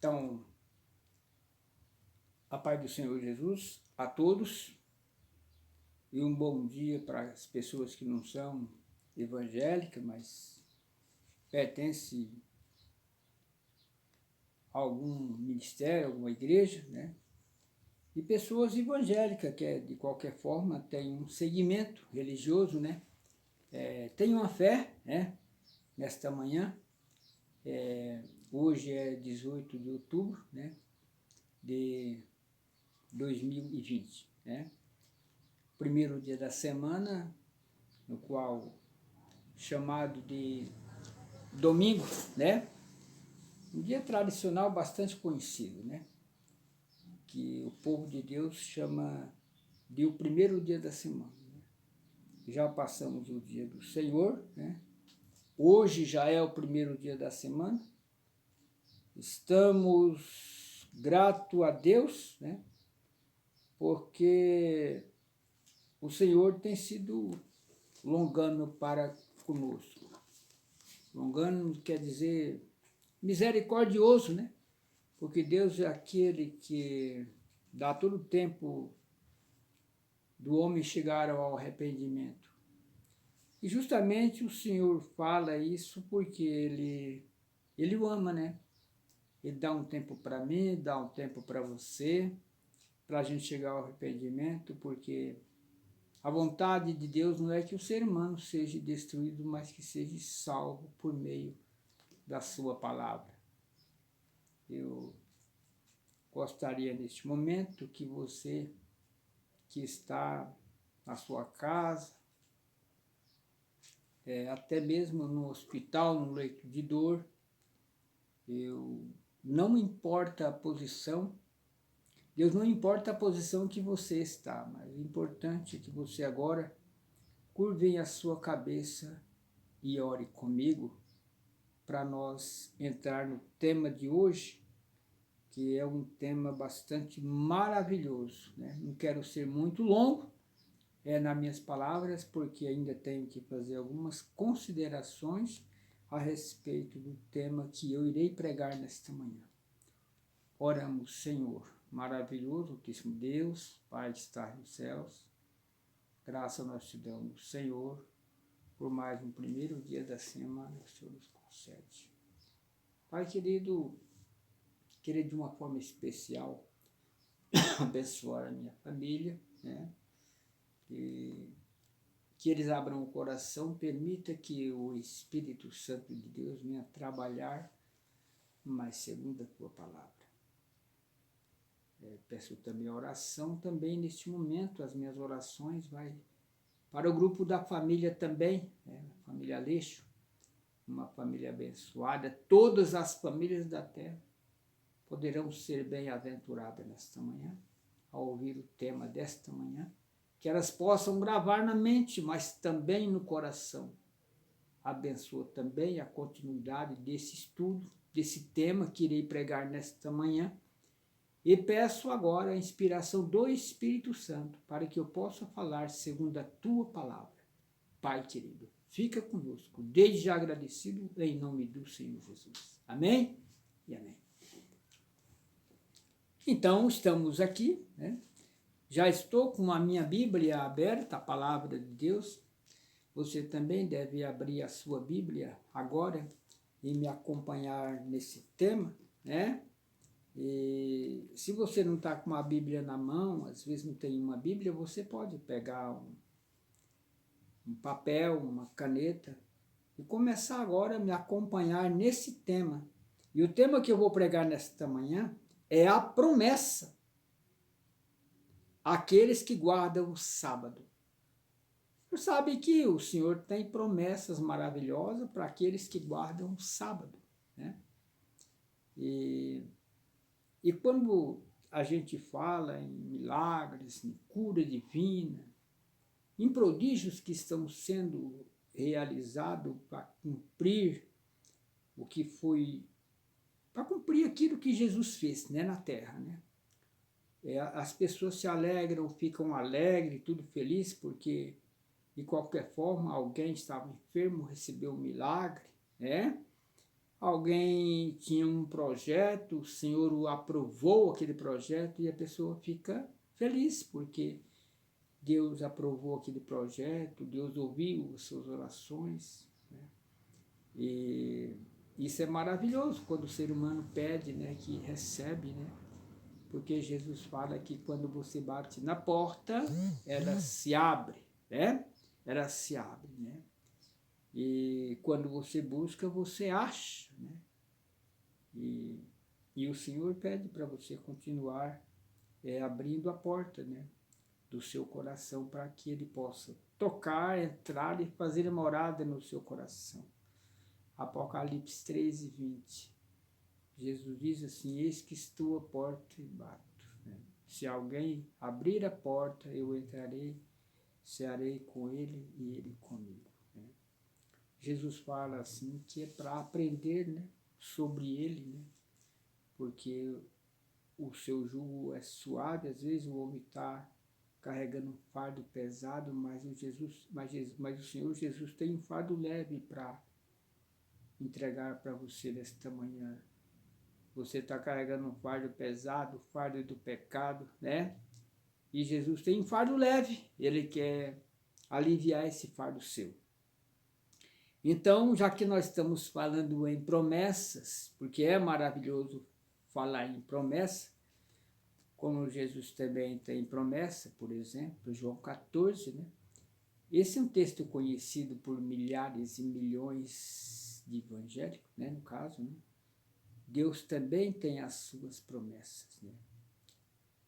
Então, a paz do Senhor Jesus a todos e um bom dia para as pessoas que não são evangélicas, mas pertencem a algum ministério, alguma igreja, né? E pessoas evangélicas que, de qualquer forma, têm um segmento religioso, né? Tem uma fé, né? Nesta manhã, hoje é 18 de outubro, né? De 2020, né? Primeiro dia da semana, no qual chamado de domingo, né? Um dia tradicional bastante conhecido, né? Que o povo de Deus chama de o primeiro dia da semana. Né? Já passamos o dia do Senhor, né? Hoje já é o primeiro dia da semana. Estamos gratos a Deus, né? Porque o Senhor tem sido longano para conosco. Longano quer dizer misericordioso, né? Porque Deus é aquele que dá todo o tempo do homem chegar ao arrependimento. E justamente o Senhor fala isso porque Ele o ama, né? Ele dá um tempo para mim, dá um tempo para você, para a gente chegar ao arrependimento, porque a vontade de Deus não é que o ser humano seja destruído, mas que seja salvo por meio da sua palavra. Eu gostaria neste momento que você que está na sua casa, até mesmo no hospital, no leito de dor, não importa a posição, Deus não importa a posição que você está, mas o importante é que você agora curve a sua cabeça e ore comigo para nós entrar no tema de hoje, que é um tema bastante maravilhoso, né? Não quero ser muito longo nas minhas palavras, porque ainda tenho que fazer algumas considerações a respeito do tema que eu irei pregar nesta manhã. Oramos, Senhor, maravilhoso, Altíssimo Deus, Pai que está nos céus, graça nós te damos, Senhor, por mais um primeiro dia da semana que o Senhor nos concede. Pai querido, queria de uma forma especial abençoar a minha família, né? E que eles abram o coração, permita que o Espírito Santo de Deus venha trabalhar mais segundo a tua palavra. Peço também a oração, também neste momento, as minhas orações vai para o grupo da família também, né? A família Aleixo, uma família abençoada, todas as famílias da terra poderão ser bem-aventuradas nesta manhã, ao ouvir o tema desta manhã, que elas possam gravar na mente, mas também no coração. Abençoa também a continuidade desse estudo, desse tema que irei pregar nesta manhã, e peço agora a inspiração do Espírito Santo para que eu possa falar segundo a tua palavra. Pai querido, fica conosco, desde já agradecido, em nome do Senhor Jesus. Amém e amém. Então, estamos aqui, né? Já estou com a minha Bíblia aberta, a palavra de Deus. Você também deve abrir a sua Bíblia agora e me acompanhar nesse tema, né? E se você não está com uma Bíblia na mão, às vezes não tem uma Bíblia, você pode pegar um papel, uma caneta e começar agora a me acompanhar nesse tema. E o tema que eu vou pregar nesta manhã é a promessa àqueles que guardam o sábado. Você sabe que o Senhor tem promessas maravilhosas para aqueles que guardam o sábado, né? E quando a gente fala em milagres, em cura divina, em prodígios que estão sendo realizados para cumprir o que foi, para cumprir aquilo que Jesus fez, né, na terra, né? As pessoas se alegram, ficam alegres, tudo feliz, porque de qualquer forma alguém estava enfermo, recebeu um milagre, né? alguém tinha um projeto, o Senhor o aprovou aquele projeto e a pessoa fica feliz, porque Deus aprovou aquele projeto, Deus ouviu as suas orações, né? E isso é maravilhoso quando o ser humano pede, né, que recebe, né? Porque Jesus fala que quando você bate na porta, ela se abre, né? Ela se abre, né? E quando você busca, você acha, né? E o Senhor pede para você continuar abrindo a porta, né, do seu coração para que Ele possa tocar, entrar e fazer morada no seu coração. Apocalipse 13:20. Jesus diz assim: eis que estou à porta e bato, né? Se alguém abrir a porta, eu entrarei, cearei com ele e ele comigo, né? Jesus fala assim que é para aprender, né, sobre ele, né? Porque o seu jugo é suave, às vezes o homem está carregando um fardo pesado, mas o Senhor Jesus tem um fardo leve para entregar para você nesta manhã. Você está carregando um fardo pesado, o fardo do pecado, né? E Jesus tem um fardo leve, Ele quer aliviar esse fardo seu. Então, já que nós estamos falando em promessas, porque é maravilhoso falar em promessa, como Jesus também tem promessa, por exemplo, João 14, né? Esse é um texto conhecido por milhares e milhões de evangélicos, né, no caso, né? Deus também tem as suas promessas, né?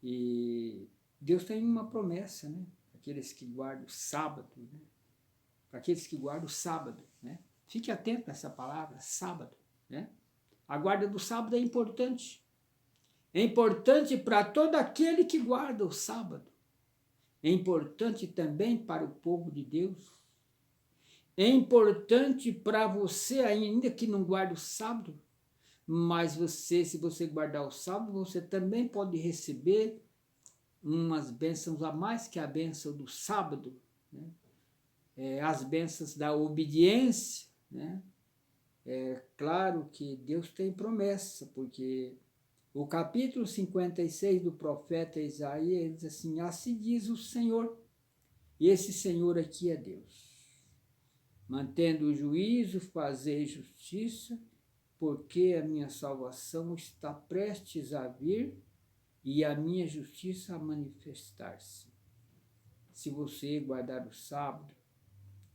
E Deus tem uma promessa, né? Aqueles que guardam o sábado, né? Para aqueles que guardam o sábado, né? Fique atento nessa palavra, sábado, né? A guarda do sábado é importante. É importante para todo aquele que guarda o sábado. É importante também para o povo de Deus. É importante para você, ainda que não guarde o sábado, mas você, se você guardar o sábado, você também pode receber umas bênçãos a mais que a bênção do sábado, né? As bênçãos da obediência, né? É claro que Deus tem promessa, porque o capítulo 56 do profeta Isaías diz assim: assim diz o Senhor, e esse Senhor aqui é Deus, mantendo o juízo, fazer justiça, porque a minha salvação está prestes a vir e a minha justiça a manifestar-se. Se você guardar o sábado,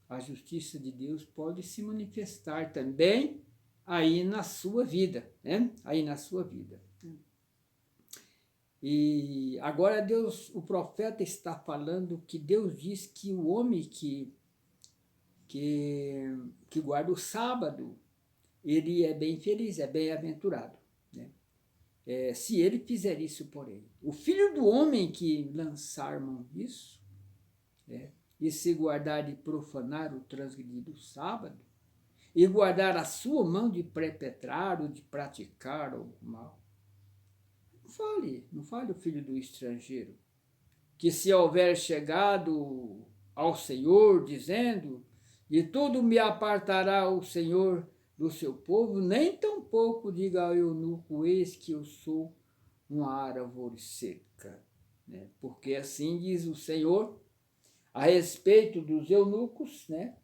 a justiça de Deus pode se manifestar também aí na sua vida, né? Aí na sua vida. E agora Deus, o profeta está falando que Deus diz que o homem que guarda o sábado, ele é bem feliz, é bem-aventurado, né? Se ele fizer isso, porém, o filho do homem que lançar mão disso, né, e se guardar de profanar o transgredido sábado, e guardar a sua mão de perpetrar ou de praticar o mal. Não fale o filho do estrangeiro, que se houver chegado ao Senhor, dizendo, de tudo me apartará o Senhor do seu povo, nem tampouco diga ao eunuco, eis que eu sou uma árvore seca, né? Porque assim diz o Senhor a respeito dos eunucos, né,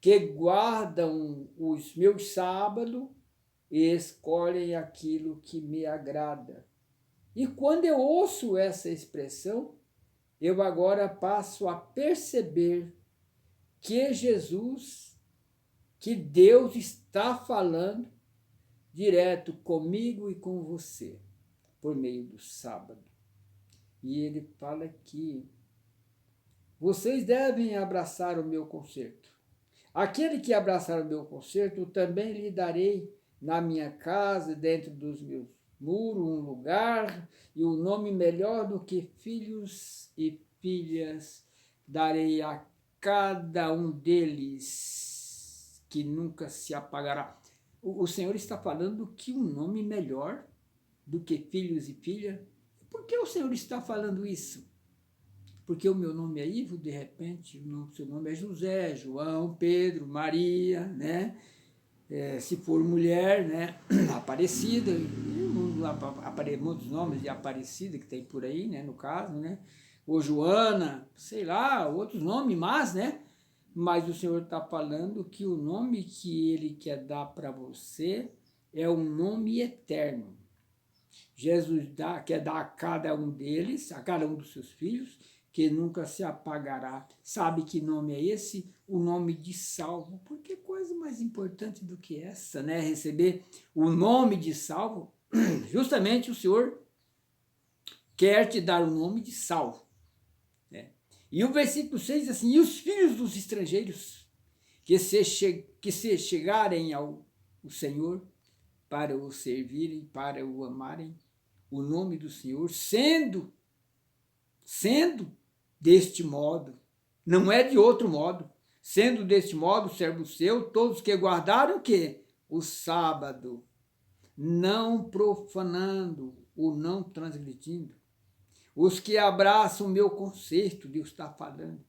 que guardam os meus sábados e escolhem aquilo que me agrada. E quando eu ouço essa expressão, eu agora passo a perceber que Jesus, que Deus está falando direto comigo e com você, por meio do sábado. E ele fala que vocês devem abraçar o meu concerto. Aquele que abraçar o meu concerto, também lhe darei na minha casa, dentro dos meus muros, um lugar e um nome melhor do que filhos e filhas darei a cada um deles, que nunca se apagará. O Senhor está falando que um nome melhor do que filhos e filhas. Por que o Senhor está falando isso? Porque o meu nome é Ivo, de repente, o seu nome é José, João, Pedro, Maria, né? se for mulher, né, Aparecida, muitos nomes de Aparecida que tem por aí, né, no caso, né, ou Joana, sei lá, outros nomes, mas o Senhor está falando que o nome que Ele quer dar para você é um nome eterno. Jesus quer dar a cada um deles, a cada um dos seus filhos, que nunca se apagará. Sabe que nome é esse? O nome de salvo. Porque coisa mais importante do que essa, né? Receber o nome de salvo. Justamente o Senhor quer te dar o nome de salvo. Né? E o versículo 6 diz assim, e os filhos dos estrangeiros que se chegarem ao Senhor para o servirem, para o amarem, o nome do Senhor, sendo deste modo, não é de outro modo, sendo deste modo, servo seu, todos que guardaram o quê? O sábado, não profanando, ou não transgredindo, os que abraçam o meu concerto, Deus está falando.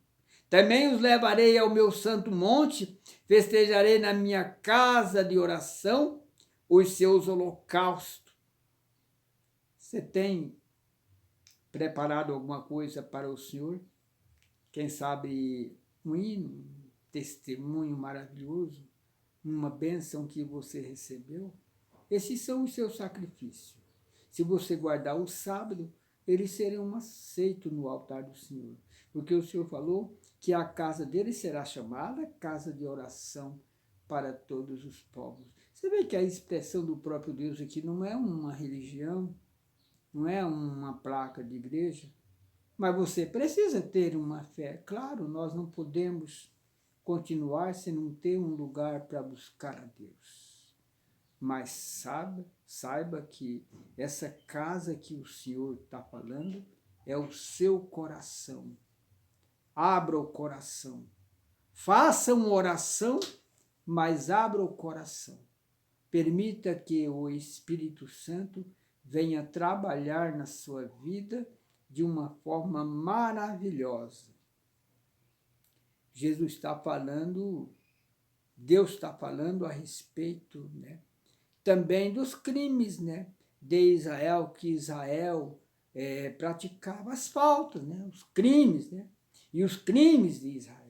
Também os levarei ao meu santo monte, festejarei na minha casa de oração os seus holocaustos. Você tem preparado alguma coisa para o Senhor? Quem sabe um hino, um testemunho maravilhoso, uma bênção que você recebeu? Esses são os seus sacrifícios. Se você guardar o sábado, eles serão aceitos no altar do Senhor. Porque o Senhor falou que a casa dele será chamada casa de oração para todos os povos. Você vê que a expressão do próprio Deus aqui não é uma religião, não é uma placa de igreja, mas você precisa ter uma fé. Claro, nós não podemos continuar se não ter um lugar para buscar a Deus. Mas saiba que essa casa que o Senhor está falando é o seu coração. Abra o coração. Faça uma oração, mas abra o coração. Permita que o Espírito Santo venha trabalhar na sua vida de uma forma maravilhosa. Jesus está falando, Deus está falando a respeito, né, também dos crimes, né, de Israel, que Israel praticava as faltas, né, os crimes, né, e os crimes de Israel.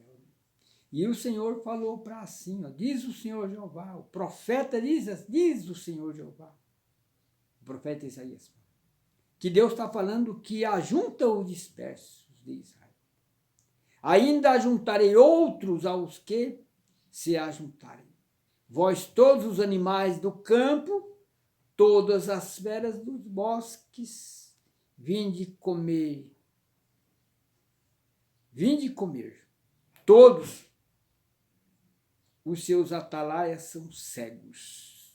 E o Senhor falou para assim, ó, diz o Senhor Jeová, o profeta diz o Senhor Jeová, o profeta Isaías, que Deus está falando que ajunta os dispersos de Israel. Ainda ajuntarei outros aos que se ajuntarem. Vós todos os animais do campo, todas as feras dos bosques, vinde comer. Vinde comer. Todos os seus atalaias são cegos.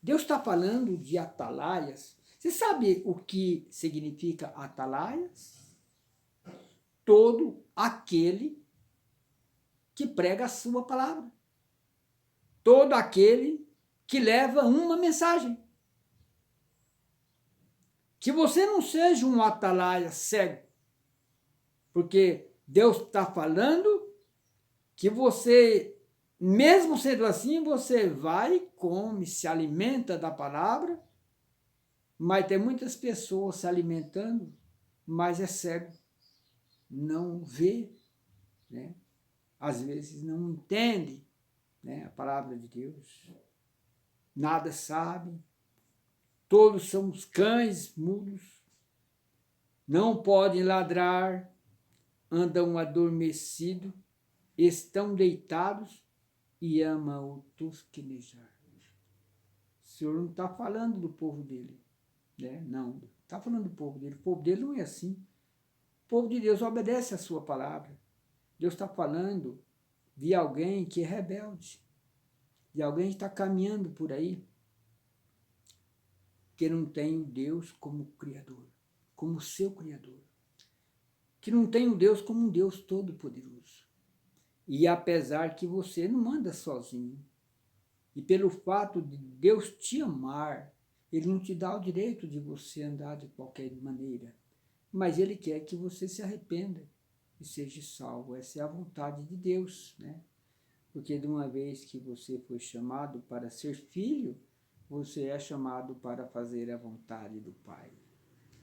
Deus está falando de atalaias. Você sabe o que significa atalaias? Todo aquele que prega a sua palavra. Todo aquele que leva uma mensagem. Que você não seja um atalaia cego. Porque Deus está falando que você, mesmo sendo assim, você vai, come, se alimenta da palavra, mas tem muitas pessoas se alimentando, mas é cego. Não vê, né? Às vezes não entende, né, a palavra de Deus. Nada sabe. Todos são os cães mudos. Não podem ladrar, andam adormecidos, estão deitados e amam o tosquenejar. O Senhor não está falando do povo dele, né? Não, está falando do povo dele. O povo dele não é assim. O povo de Deus obedece a sua palavra. Deus está falando de alguém que é rebelde, de alguém que está caminhando por aí, que não tem o Deus como Criador, como seu Criador, que não tem o Deus como um Deus todo-poderoso. E apesar que você não anda sozinho, e pelo fato de Deus te amar, Ele não te dá o direito de você andar de qualquer maneira, mas Ele quer que você se arrependa e seja salvo. Essa é a vontade de Deus, né? Porque de uma vez que você foi chamado para ser filho, você é chamado para fazer a vontade do Pai.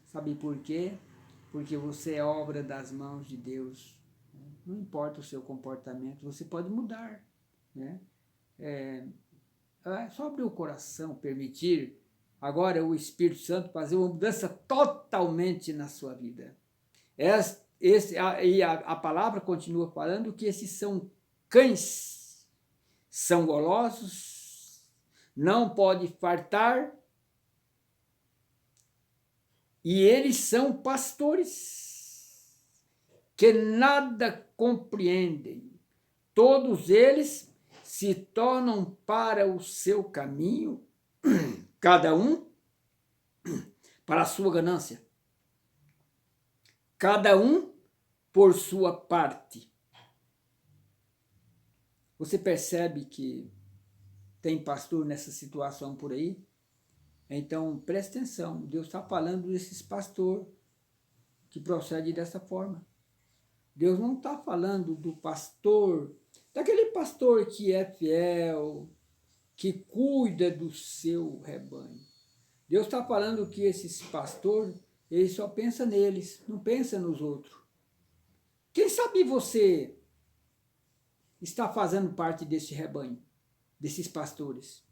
Sabe por quê? Porque você é obra das mãos de Deus. Não importa o seu comportamento, você pode mudar, né? É só abrir o coração, permitir agora o Espírito Santo fazer uma mudança totalmente na sua vida. A palavra continua falando que esses são cães, são golosos, não pode fartar, e eles são pastores, que nada compreendem. Todos eles se tornam para o seu caminho, cada um para a sua ganância, cada um por sua parte. Você percebe que tem pastor nessa situação por aí? Então, preste atenção, Deus está falando desses pastores que procedem dessa forma. Deus não está falando do pastor, daquele pastor que é fiel, que cuida do seu rebanho. Deus está falando que esses pastores, eles só pensam neles, não pensam nos outros. Quem sabe você está fazendo parte desse rebanho, desses pastores?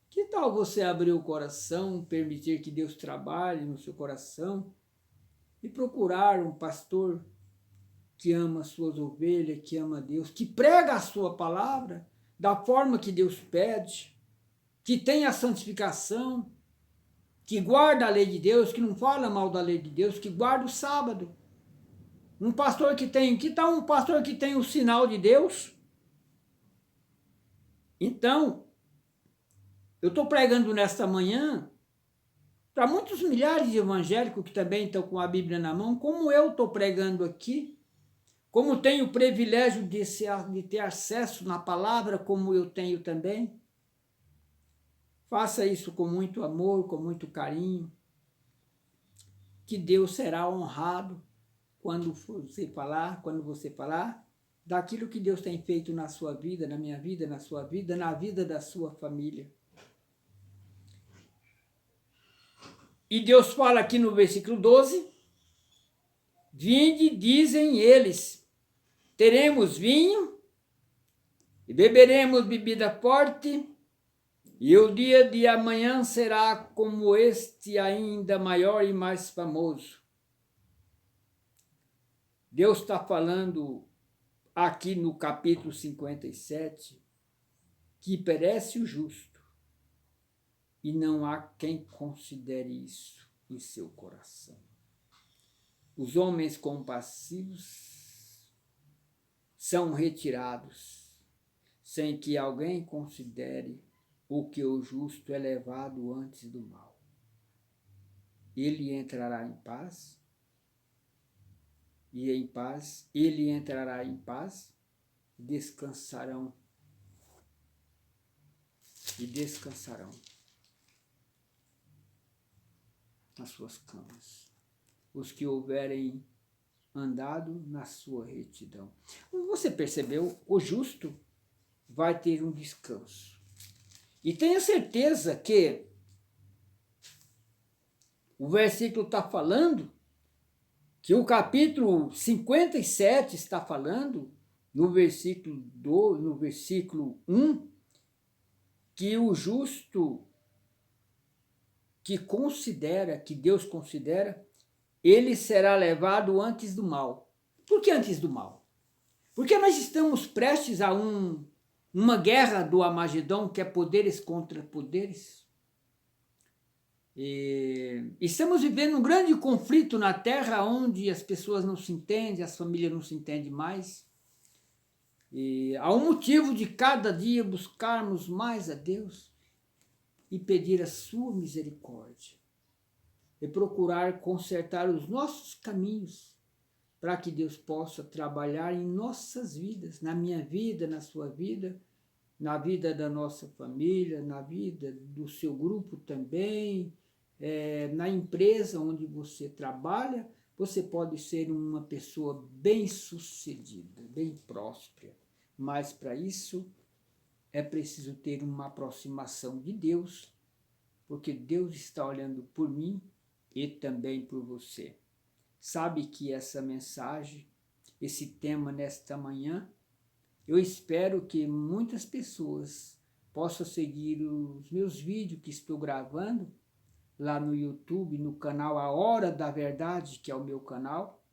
Que tal você abrir o coração, permitir que Deus trabalhe no seu coração e procurar um pastor que ama suas ovelhas, que ama Deus, que prega a sua palavra da forma que Deus pede, que tem a santificação, que guarda a lei de Deus, que não fala mal da lei de Deus, que guarda o sábado. Um pastor que tem, que tal um pastor que tem o sinal de Deus? Então, eu estou pregando nesta manhã para muitos milhares de evangélicos que também estão com a Bíblia na mão, como eu estou pregando aqui, como tenho o privilégio de ter acesso na palavra, como eu tenho também. Faça isso com muito amor, com muito carinho, que Deus será honrado quando você falar daquilo que Deus tem feito na sua vida, na minha vida, na sua vida, na vida da sua família. E Deus fala aqui no versículo 12, vinde, dizem eles, teremos vinho e beberemos bebida forte, e o dia de amanhã será como este, ainda maior e mais famoso. Deus está falando aqui no capítulo 57 que perece o justo e não há quem considere isso em seu coração. Os homens compassivos são retirados sem que alguém considere o que o justo é levado antes do mal. Ele entrará em paz, e em paz, ele entrará em paz, descansarão. E descansarão nas suas camas, os que houverem andado na sua retidão. Você percebeu? O justo vai ter um descanso. E tenha certeza que o versículo está falando, que o capítulo 57 está falando, no versículo 1, que o justo que Deus considera, ele será levado antes do mal. Por que antes do mal? Porque nós estamos prestes a uma guerra do Armagedon, que é poderes contra poderes. E estamos vivendo um grande conflito na Terra, onde as pessoas não se entendem, as famílias não se entendem mais. E há um motivo de cada dia buscarmos mais a Deus e pedir a sua misericórdia. E procurar consertar os nossos caminhos, para que Deus possa trabalhar em nossas vidas, na minha vida, na sua vida, na vida da nossa família, na vida do seu grupo também, na empresa onde você trabalha, você pode ser uma pessoa bem-sucedida, bem próspera. Mas para isso, é preciso ter uma aproximação de Deus, porque Deus está olhando por mim e também por você. Sabe que essa mensagem, esse tema nesta manhã, eu espero que muitas pessoas possam seguir os meus vídeos que estou gravando lá no YouTube, no canal A Hora da Verdade, que é o meu canal.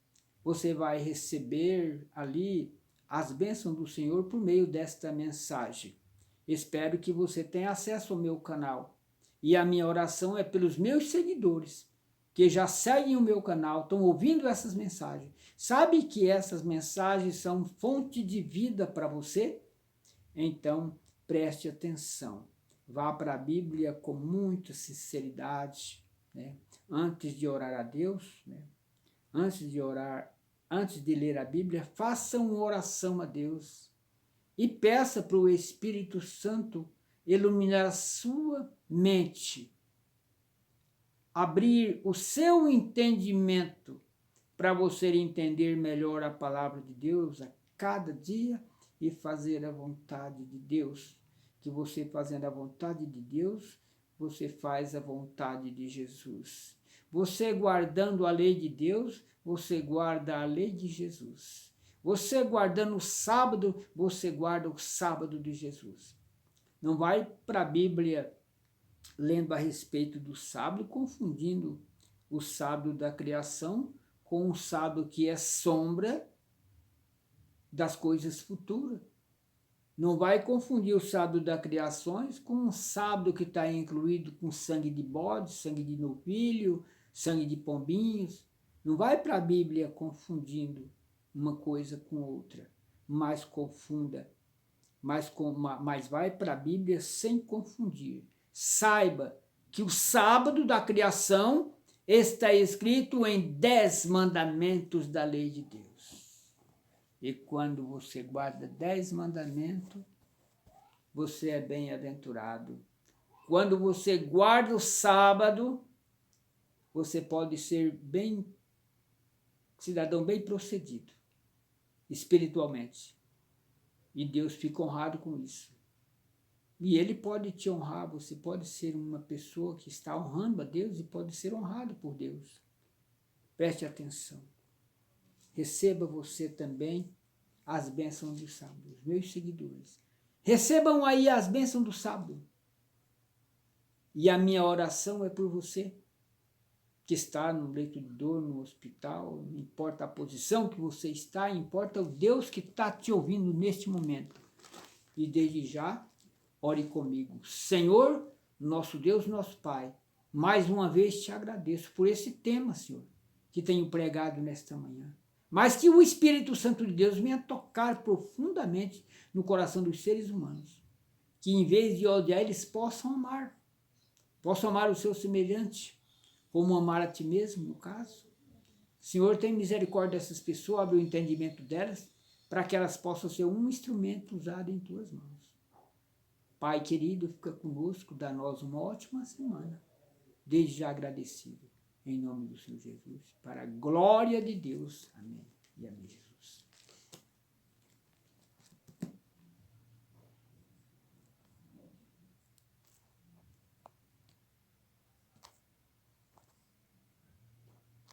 Você vai receber ali as bênçãos do Senhor por meio desta mensagem. Espero que você tenha acesso ao meu canal. E a minha oração é pelos meus seguidores, que já seguem o meu canal, estão ouvindo essas mensagens. Sabe que essas mensagens são fonte de vida para você? Então, preste atenção. Vá para a Bíblia com muita sinceridade, né? Antes de orar a Deus, né? Antes de ler a Bíblia, faça uma oração a Deus e peça para o Espírito Santo iluminar a sua mente, abrir o seu entendimento para você entender melhor a palavra de Deus a cada dia e fazer a vontade de Deus. Que você fazendo a vontade de Deus, você faz a vontade de Jesus. Você guardando a lei de Deus, você guarda a lei de Jesus. Você guardando o sábado, você guarda o sábado de Jesus. Não vai para a Bíblia lendo a respeito do sábado, confundindo o sábado da criação com o sábado que é sombra das coisas futuras. Não vai confundir o sábado das criações com um sábado que está incluído com sangue de bode, sangue de novilho, sangue de pombinhos. Não vai para a Bíblia confundindo uma coisa com outra, mas confunda. Mas vai para a Bíblia sem confundir. Saiba que o sábado da criação está escrito em 10 mandamentos da lei de Deus. E quando você guarda 10 mandamentos, você é bem-aventurado. Quando você guarda o sábado, você pode ser cidadão bem procedido, espiritualmente. E Deus fica honrado com isso. E Ele pode te honrar, você pode ser uma pessoa que está honrando a Deus e pode ser honrado por Deus. Preste atenção. Receba você também as bênçãos do sábado, os meus seguidores. Recebam aí as bênçãos do sábado. E a minha oração é por você, que está no leito de dor, no hospital, não importa a posição que você está, importa o Deus que está te ouvindo neste momento. E desde já, ore comigo. Senhor, nosso Deus, nosso Pai, mais uma vez te agradeço por esse tema, Senhor, que tenho pregado nesta manhã. Mas que o Espírito Santo de Deus venha tocar profundamente no coração dos seres humanos. Que em vez de odiar, eles possam amar o seu semelhante, como amar a ti mesmo, no caso. Senhor, tem misericórdia dessas pessoas, abre o entendimento delas, para que elas possam ser um instrumento usado em tuas mãos. Pai querido, fica conosco, dá a nós uma ótima semana. Desde já agradecido. Em nome do Senhor Jesus, para a glória de Deus. Amém e amém.